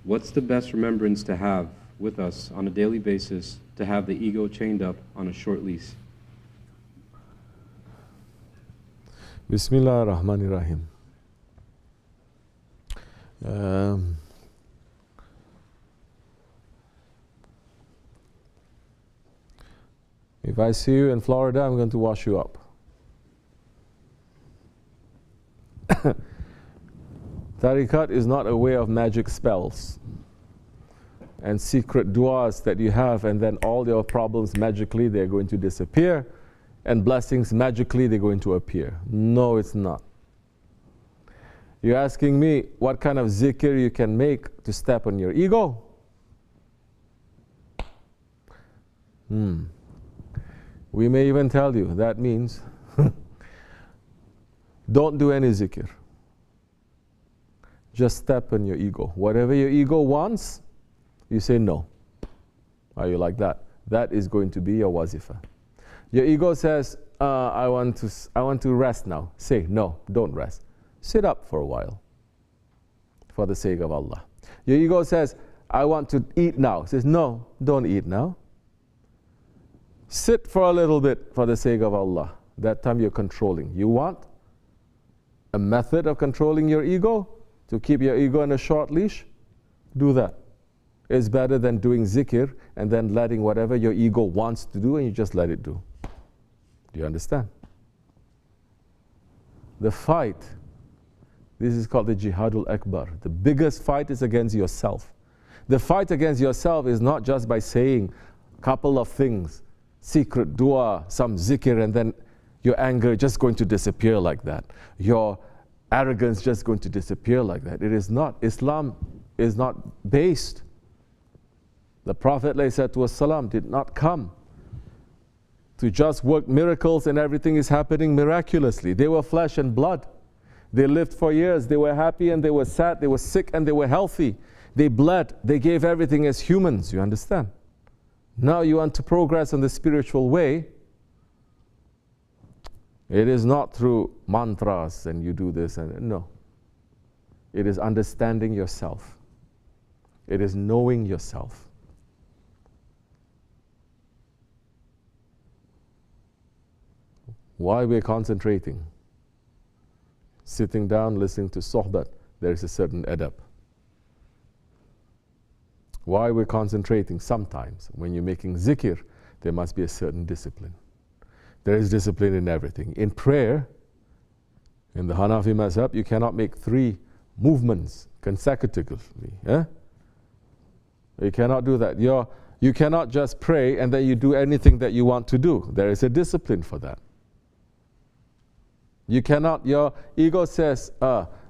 What's the best remembrance to have with us on a daily basis to have the ego chained up on a short leash? Bismillah ar-Rahman ar-Rahim. If I see you in Florida, I'm going to wash you up. Tariqat is not a way of magic spells and secret du'as that you have, and then all your problems magically they're going to disappear, and blessings magically they're going to appear. No, it's not. You're asking me what kind of zikr you can make to step on your ego? We may even tell you that means don't do any zikr. Just step on your ego. Whatever your ego wants, you say no. Are you like that? That is going to be your wazifa. Your ego says, I want to rest now. Say, no, don't rest. Sit up for a while for the sake of Allah. Your ego says, I want to eat now. Says, no, don't eat now. Sit for a little bit for the sake of Allah. That time you're controlling. You want a method of controlling your ego? To keep your ego in a short leash? Do that. It's better than doing zikr and then letting whatever your ego wants to do and you just let it do. Do you understand? The fight, this is called the Jihadul Akbar. The biggest fight is against yourself. The fight against yourself is not just by saying a couple of things, secret dua, some zikr, and then your anger just going to disappear like that. Your arrogance just going to disappear like that. It is not. Islam is not based. The Prophet ﷺ did not come to just work miracles and everything is happening miraculously. They were flesh and blood. They lived for years. They were happy and they were sad. They were sick and they were healthy. They bled. They gave everything as humans. You understand? Now you want to progress in the spiritual way. It is not through mantras and you do this and no. It is understanding yourself. It is knowing yourself. Why we're concentrating? Sitting down, listening to sohbat, there is a certain adab. Why we're concentrating? Sometimes when you're making zikr, there must be a certain discipline. There is discipline in everything. In prayer, in the Hanafi mazhab, you cannot make 3 movements consecutively. You cannot do that. You cannot just pray and then you do anything that you want to do. There is a discipline for that. You cannot, your ego says,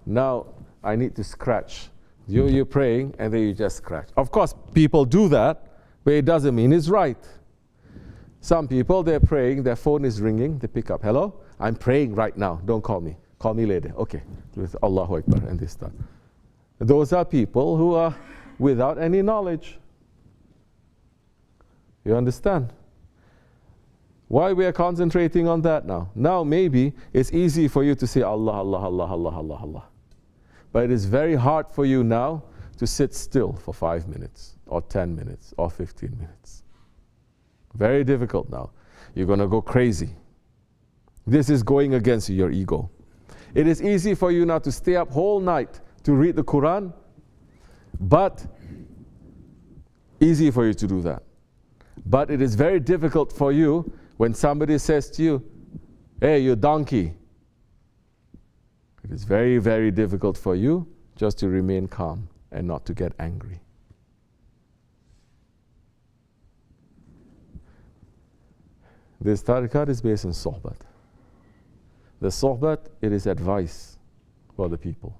now I need to scratch. You're praying and then you just scratch. Of course, people do that, but it doesn't mean it's right. Some people, they're praying, their phone is ringing, they pick up, hello, I'm praying right now, don't call me. Call me later. Okay, with Allahu Akbar and this stuff. Those are people who are without any knowledge. You understand? Why we are concentrating on that now? Now maybe it's easy for you to say Allah, Allah, Allah, Allah, Allah, Allah. But it is very hard for you now to sit still for 5 minutes or 10 minutes or 15 minutes. Very difficult now. You're going to go crazy. This is going against your ego. It is easy for you now to stay up whole night to read the Quran, but easy for you to do that. But it is very difficult for you when somebody says to you, hey, you donkey. It is very, very difficult for you just to remain calm and not to get angry. This tariqat is based on sohbat. The sohbat, it is advice for the people.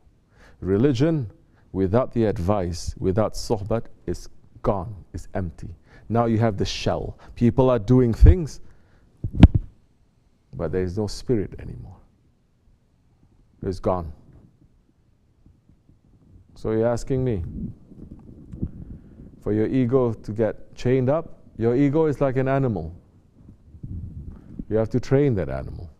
Religion, without the advice, without sohbat, is gone, is empty. Now you have the shell. People are doing things, but there is no spirit anymore. It's gone. So you're asking me, for your ego to get chained up, your ego is like an animal. You have to train that animal.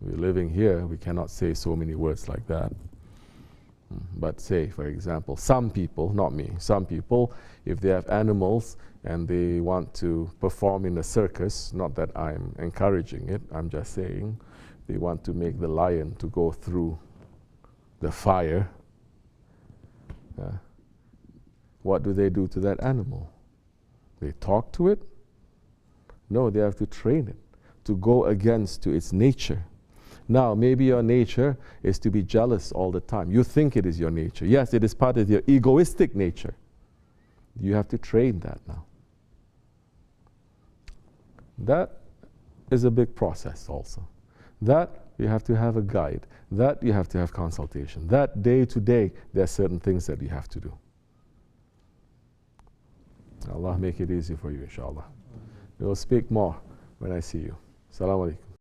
We're living here, we cannot say so many words like that. But say, for example, some people, not me, some people, if they have animals and they want to perform in a circus, not that I'm encouraging it, I'm just saying, they want to make the lion to go through the fire, what do they do to that animal? They talk to it? No, they have to train it to go against to its nature. Now, maybe your nature is to be jealous all the time. You think it is your nature. Yes, it is part of your egoistic nature. You have to train that now. That is a big process also. That you have to have a guide. That you have to have consultation. That day to day, there are certain things that you have to do. Allah make it easy for you, inshallah. We will speak more when I see you. Assalamu alaikum.